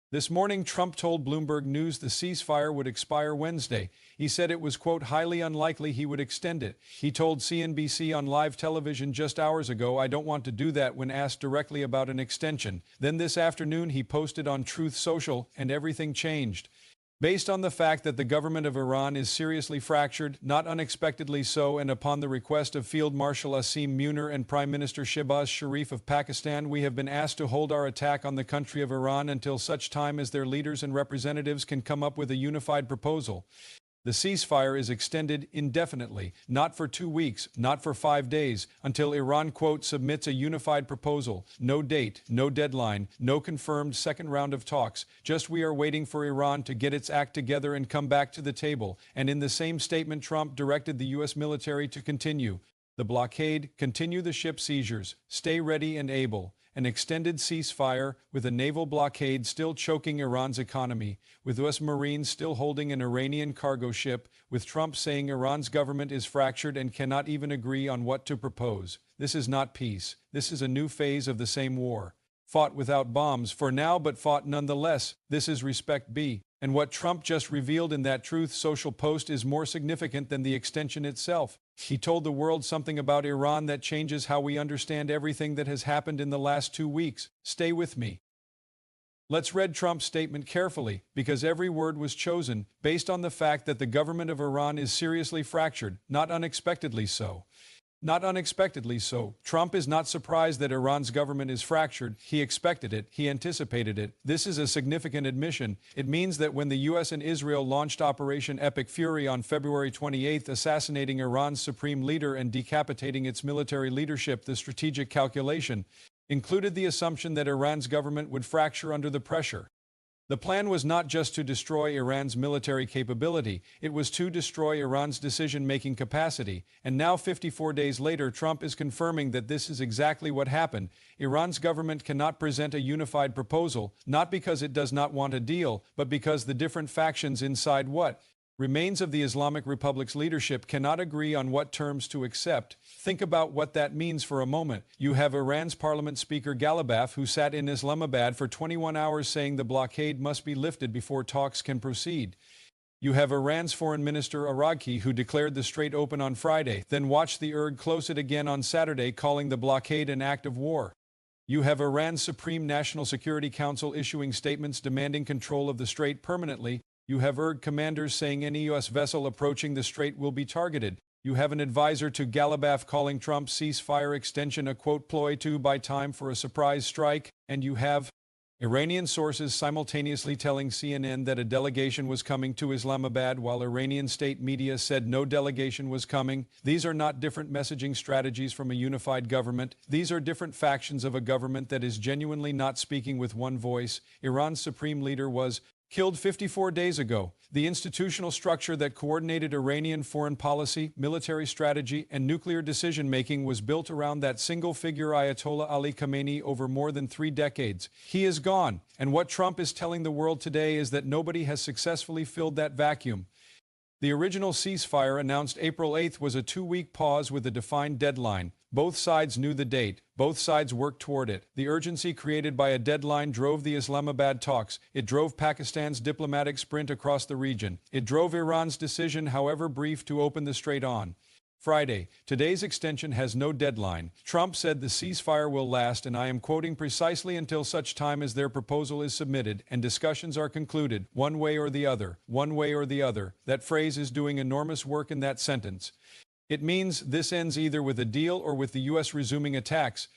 This morning, Trump told Bloomberg News the ceasefire would expire Wednesday. He said it was, quote, highly unlikely he would extend it. He told CNBC on live television just hours ago, "I don't want to do that," when asked directly about an extension. Then this afternoon, he posted on Truth Social, and everything changed. Based on the fact that the government of Iran is seriously fractured, not unexpectedly so, and upon the request of Field Marshal Asim Munir and Prime Minister Shehbaz Sharif of Pakistan, we have been asked to hold our attack on the country of Iran until such time as their leaders and representatives can come up with a unified proposal. The ceasefire is extended indefinitely, not for 2 weeks, not for 5 days, until Iran, quote, submits a unified proposal. No date, no deadline, no confirmed second round of talks. Just we are waiting for Iran to get its act together and come back to the table. And in the same statement, Trump directed the U.S. military to continue the blockade, continue the ship seizures, stay ready and able. An extended ceasefire, with a naval blockade still choking Iran's economy, with U.S. Marines still holding an Iranian cargo ship, with Trump saying Iran's government is fractured and cannot even agree on what to propose. This is not peace. This is a new phase of the same war. Fought without bombs for now, but fought nonetheless. This is respect B. And what Trump just revealed in that Truth Social post is more significant than the extension itself. He told the world something about Iran that changes how we understand everything that has happened in the last 2 weeks. Stay with me. Let's read Trump's statement carefully, because every word was chosen based on the fact that the government of Iran is seriously fractured, not unexpectedly so. Not unexpectedly so. Trump is not surprised that Iran's government is fractured. He expected it. He anticipated it. This is a significant admission. It means that when the U.S. and Israel launched Operation Epic Fury on February 28, assassinating Iran's supreme leader and decapitating its military leadership, the strategic calculation included the assumption that Iran's government would fracture under the pressure. The plan was not just to destroy Iran's military capability, it was to destroy Iran's decision-making capacity. And now, 54 days later, Trump is confirming that this is exactly what happened. Iran's government cannot present a unified proposal, not because it does not want a deal, but because the different factions inside what remains of the Islamic Republic's leadership cannot agree on what terms to accept. Think about what that means for a moment. You have Iran's Parliament Speaker Ghalibaf, who sat in Islamabad for 21 hours saying the blockade must be lifted before talks can proceed. You have Iran's Foreign Minister Araghi, who declared the strait open on Friday, then watched the Erg close it again on Saturday, calling the blockade an act of war. You have Iran's Supreme National Security Council issuing statements demanding control of the strait permanently. You have Erg commanders saying any U.S. vessel approaching the strait will be targeted. You have an advisor to Ghalibaf calling Trump's ceasefire extension a, quote, ploy to buy time for a surprise strike. And you have Iranian sources simultaneously telling CNN that a delegation was coming to Islamabad, while Iranian state media said no delegation was coming. These are not different messaging strategies from a unified government. These are different factions of a government that is genuinely not speaking with one voice. Iran's supreme leader was killed 54 days ago. The institutional structure that coordinated Iranian foreign policy, military strategy, and nuclear decision-making was built around that single figure, Ayatollah Ali Khamenei, over more than 3 decades. He is gone, and what Trump is telling the world today is that nobody has successfully filled that vacuum. The original ceasefire, announced April 8th, was a 2-week pause with a defined deadline. Both sides knew the date. Both sides worked toward it. The urgency created by a deadline drove the Islamabad talks. It drove Pakistan's diplomatic sprint across the region. It drove Iran's decision, however brief, to open the strait on Friday. Today's extension has no deadline. Trump said the ceasefire will last, and I am quoting, precisely until such time as their proposal is submitted and discussions are concluded, one way or the other, one way or the other. That phrase is doing enormous work in that sentence. It means this ends either with a deal or with the U.S. resuming attacks.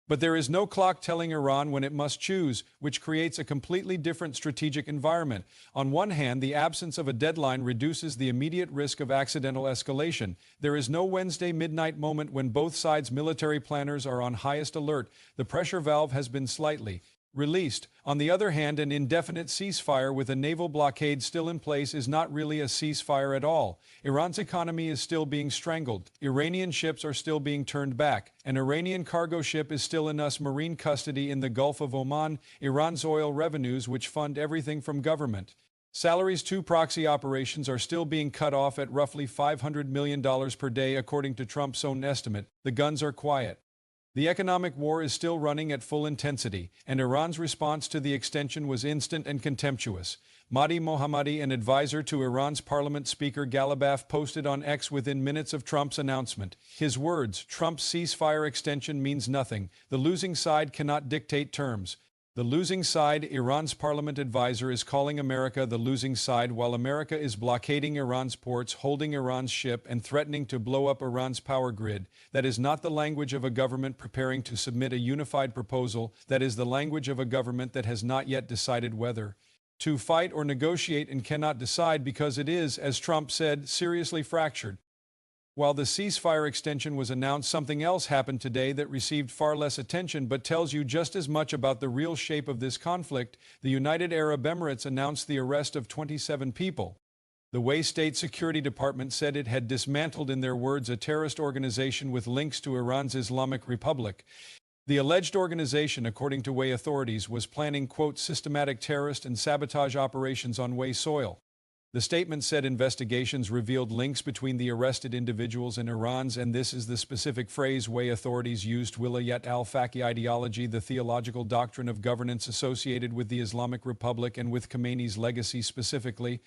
But there is no clock telling Iran when it must choose, which creates a completely different strategic environment. On one hand, the absence of a deadline reduces the immediate risk of accidental escalation. There is no Wednesday midnight moment when both sides' military planners are on highest alert. The pressure valve has been slightly released. On the other hand, an indefinite ceasefire with a naval blockade still in place is not really a ceasefire at all. Iran's economy is still being strangled. Iranian ships are still being turned back. An Iranian cargo ship is still in U.S. Marine custody in the Gulf of Oman. Iran's oil revenues, which fund everything from government salaries to proxy operations, are still being cut off at roughly $500 million per day, according to Trump's own estimate. The guns are quiet. The economic war is still running at full intensity, and Iran's response to the extension was instant and contemptuous. Mahdi Mohammadi, an advisor to Iran's parliament speaker Ghalibaf, posted on X within minutes of Trump's announcement. His words, "Trump's ceasefire extension means nothing. The losing side cannot dictate terms." The losing side, Iran's parliament advisor, is calling America the losing side while America is blockading Iran's ports, holding Iran's ship, and threatening to blow up Iran's power grid. That is not the language of a government preparing to submit a unified proposal. That is the language of a government that has not yet decided whether to fight or negotiate and cannot decide because it is, as Trump said, seriously fractured. While the ceasefire extension was announced, something else happened today that received far less attention but tells you just as much about the real shape of this conflict. The United Arab Emirates announced the arrest of 27 people. The Kuwait State Security Department said it had dismantled, in their words, a terrorist organization with links to Iran's Islamic Republic. The alleged organization, according to Kuwait authorities, was planning, quote, systematic terrorist and sabotage operations on Kuwait soil. The statement said investigations revealed links between the arrested individuals and Iran's, and this is the specific phrase Kuwait authorities used, Wilayat al-Faqih ideology, the theological doctrine of governance associated with the Islamic Republic and with Khomeini's legacy specifically.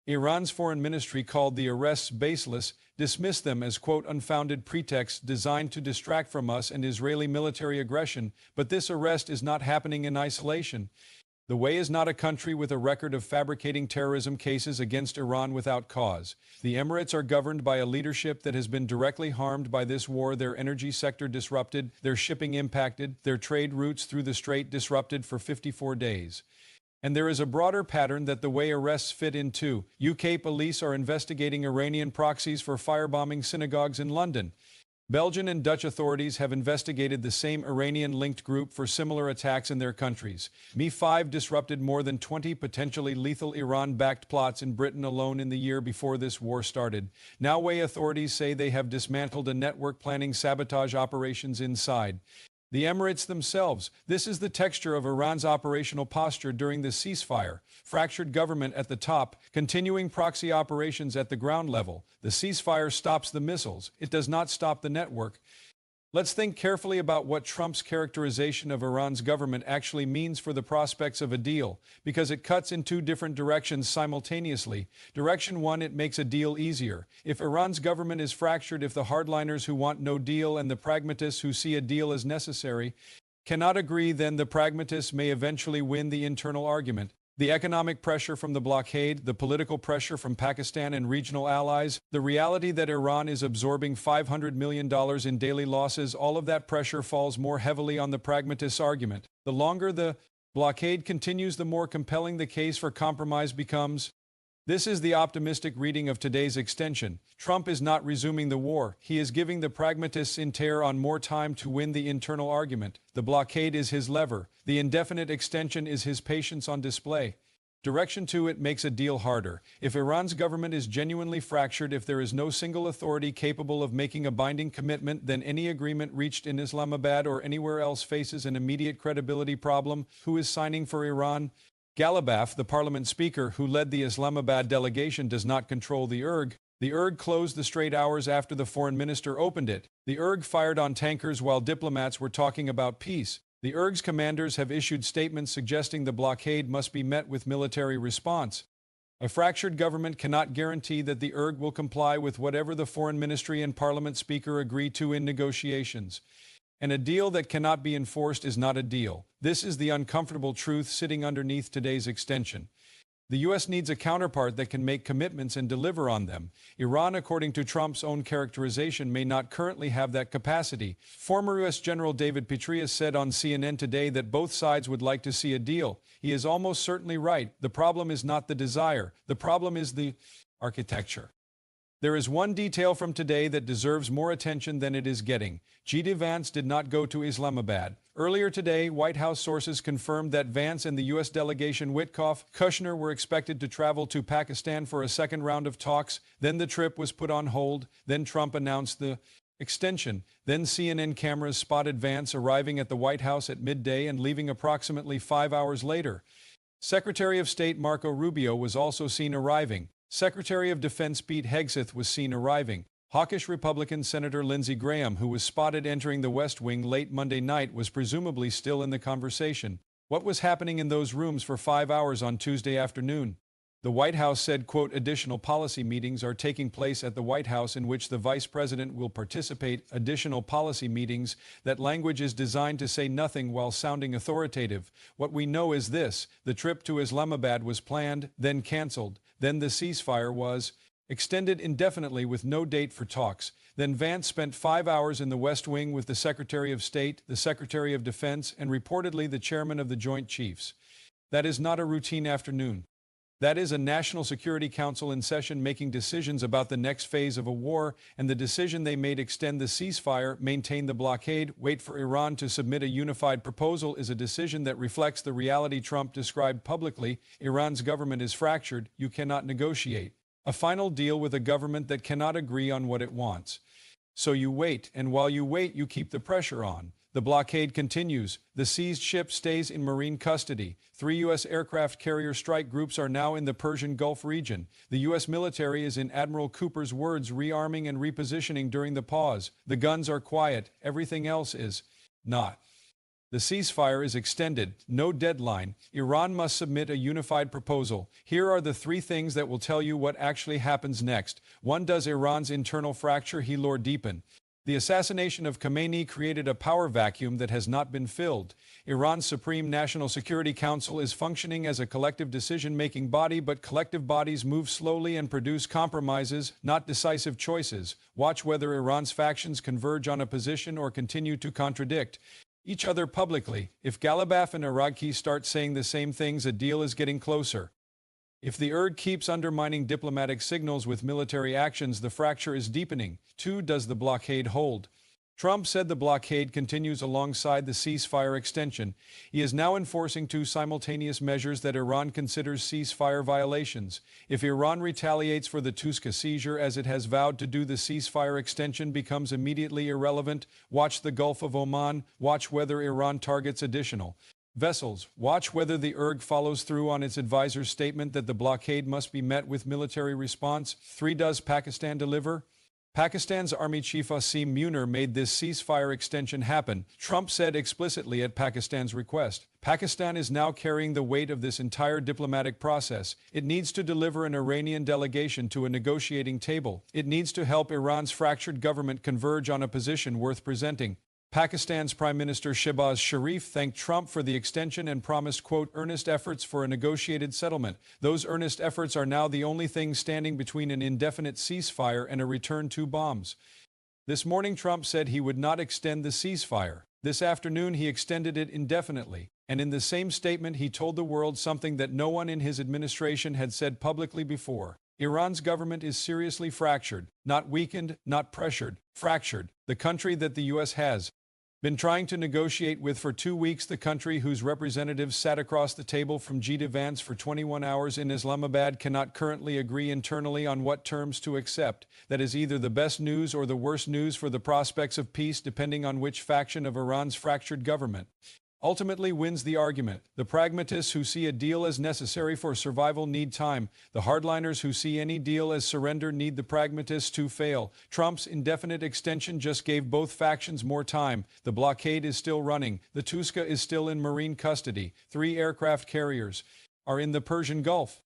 Iran's foreign ministry called the arrests baseless, dismissed them as, quote, unfounded pretexts designed to distract from us and Israeli military aggression, but this arrest is not happening in isolation. The Kuwait is not a country with a record of fabricating terrorism cases against Iran without cause. The Emirates are governed by a leadership that has been directly harmed by this war, their energy sector disrupted, their shipping impacted, their trade routes through the strait disrupted for 54 days. And there is a broader pattern that the Kuwait arrests fit into. UK police are investigating Iranian proxies for firebombing synagogues in London. Belgian and Dutch authorities have investigated the same Iranian-linked group for similar attacks in their countries. Mi-5 disrupted more than 20 potentially lethal Iran-backed plots in Britain alone in the year before this war started. Now Kuwait authorities say they have dismantled a network planning sabotage operations inside the Emirates themselves. This is the texture of Iran's operational posture during the ceasefire. Fractured government at the top, continuing proxy operations at the ground level. The ceasefire stops the missiles. It does not stop the network. Let's think carefully about what Trump's characterization of Iran's government actually means for the prospects of a deal, because it cuts in two different directions simultaneously. Direction one, it makes a deal easier. If Iran's government is fractured, if the hardliners who want no deal and the pragmatists who see a deal as necessary cannot agree, then the pragmatists may eventually win the internal argument. The economic pressure from the blockade, the political pressure from Pakistan and regional allies, the reality that Iran is absorbing $500 million in daily losses, all of that pressure falls more heavily on the pragmatist's argument. The longer the blockade continues, the more compelling the case for compromise becomes. This is the optimistic reading of today's extension. Trump is not resuming the war. He is giving the pragmatists in Tehran more time to win the internal argument. The blockade is his lever. The indefinite extension is his patience on display. Direction two, it makes a deal harder. If Iran's government is genuinely fractured, if there is no single authority capable of making a binding commitment, then any agreement reached in Islamabad or anywhere else faces an immediate credibility problem. Who is signing for Iran? Ghalibaf, the parliament speaker who led the Islamabad delegation, does not control the URG. The URG closed the strait hours after the foreign minister opened it. The URG fired on tankers while diplomats were talking about peace. The URG's commanders have issued statements suggesting the blockade must be met with military response. A fractured government cannot guarantee that the URG will comply with whatever the foreign ministry and parliament speaker agree to in negotiations. And a deal that cannot be enforced is not a deal. This is the uncomfortable truth sitting underneath today's extension. The U.S. needs a counterpart that can make commitments and deliver on them. Iran, according to Trump's own characterization, may not currently have that capacity. Former U.S. General David Petraeus said on CNN today that both sides would like to see a deal. He is almost certainly right. The problem is not the desire. The problem is the architecture. There is one detail from today that deserves more attention than it is getting. J.D. Vance did not go to Islamabad. Earlier today, White House sources confirmed that Vance and the U.S. delegation Witkoff, Kushner were expected to travel to Pakistan for a second round of talks. Then the trip was put on hold. Then Trump announced the extension. Then CNN cameras spotted Vance arriving at the White House at midday and leaving approximately 5 hours later. Secretary of State Marco Rubio was also seen arriving. Secretary of Defense Pete Hegseth was seen arriving. Hawkish Republican Senator Lindsey Graham, who was spotted entering the West Wing late Monday night, was presumably still in the conversation. What was happening in those rooms for 5 hours on Tuesday afternoon? The White House said, quote, additional policy meetings are taking place at the White House in which the vice president will participate. Additional policy meetings. That language is designed to say nothing while sounding authoritative. What we know is this: the trip to Islamabad was planned, then canceled. Then the ceasefire was extended indefinitely with no date for talks. Then Vance spent 5 hours in the West Wing with the Secretary of State, the Secretary of Defense, and reportedly the chairman of the Joint Chiefs. That is not a routine afternoon. That is a National Security Council in session making decisions about the next phase of a war, and the decision they made, extend the ceasefire, maintain the blockade, wait for Iran to submit a unified proposal, is a decision that reflects the reality Trump described publicly. Iran's government is fractured. You cannot negotiate a final deal with a government that cannot agree on what it wants. So you wait, and while you wait, you keep the pressure on. The blockade continues. The seized ship stays in Marine custody. 3 U.S. aircraft carrier strike groups are now in the Persian Gulf region. The U.S. military is, in Admiral Cooper's words, rearming and repositioning during the pause. The guns are quiet. Everything else is not. The ceasefire is extended. No deadline. Iran must submit a unified proposal. Here are the 3 things that will tell you what actually happens next. 1. Does Iran's internal fracture heal or deepen? The assassination of Khamenei created a power vacuum that has not been filled. Iran's Supreme National Security Council is functioning as a collective decision-making body, but collective bodies move slowly and produce compromises, not decisive choices. Watch whether Iran's factions converge on a position or continue to contradict each other publicly. If Ghalibaf and Aragki start saying the same things, a deal is getting closer. If the URG keeps undermining diplomatic signals with military actions, the fracture is deepening. 2. Does the blockade hold? Trump said the blockade continues alongside the ceasefire extension. He is now enforcing 2 simultaneous measures that Iran considers ceasefire violations. If Iran retaliates for the Tuska seizure as it has vowed to do, the ceasefire extension becomes immediately irrelevant. Watch the Gulf of Oman. Watch whether Iran targets additional vessels. Watch whether the URG follows through on its advisor's statement that the blockade must be met with military response. 3. Does Pakistan deliver? Pakistan's Army Chief Asim Munir made this ceasefire extension happen. Trump said explicitly at Pakistan's request, Pakistan is now carrying the weight of this entire diplomatic process. It needs to deliver an Iranian delegation to a negotiating table. It needs to help Iran's fractured government converge on a position worth presenting. Pakistan's Prime Minister Shehbaz Sharif thanked Trump for the extension and promised, quote, earnest efforts for a negotiated settlement. Those earnest efforts are now the only thing standing between an indefinite ceasefire and a return to bombs. This morning, Trump said he would not extend the ceasefire. This afternoon, he extended it indefinitely. And in the same statement, he told the world something that no one in his administration had said publicly before. Iran's government is seriously fractured, not weakened, not pressured, fractured. The country that the U.S. has been trying to negotiate with for 2 weeks, the country whose representatives sat across the table from G. Vance for 21 hours in Islamabad, cannot currently agree internally on what terms to accept. That is either the best news or the worst news for the prospects of peace, depending on which faction of Iran's fractured government ultimately wins the argument. The pragmatists who see a deal as necessary for survival need time. The hardliners who see any deal as surrender need the pragmatists to fail. Trump's indefinite extension just gave both factions more time. The blockade is still running. The Tuska is still in Marine custody. 3 aircraft carriers are in the Persian Gulf.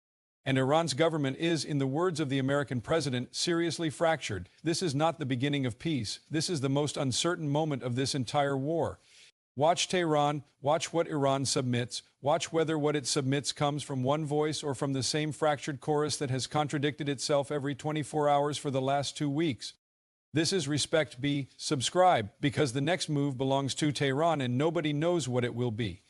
And Iran's government is, in the words of the American president, seriously fractured. This is not the beginning of peace. This is the most uncertain moment of this entire war. Watch Tehran, watch what Iran submits, watch whether what it submits comes from one voice or from the same fractured chorus that has contradicted itself every 24 hours for the last 2 weeks. This is Respect. Subscribe, because the next move belongs to Tehran and nobody knows what it will be.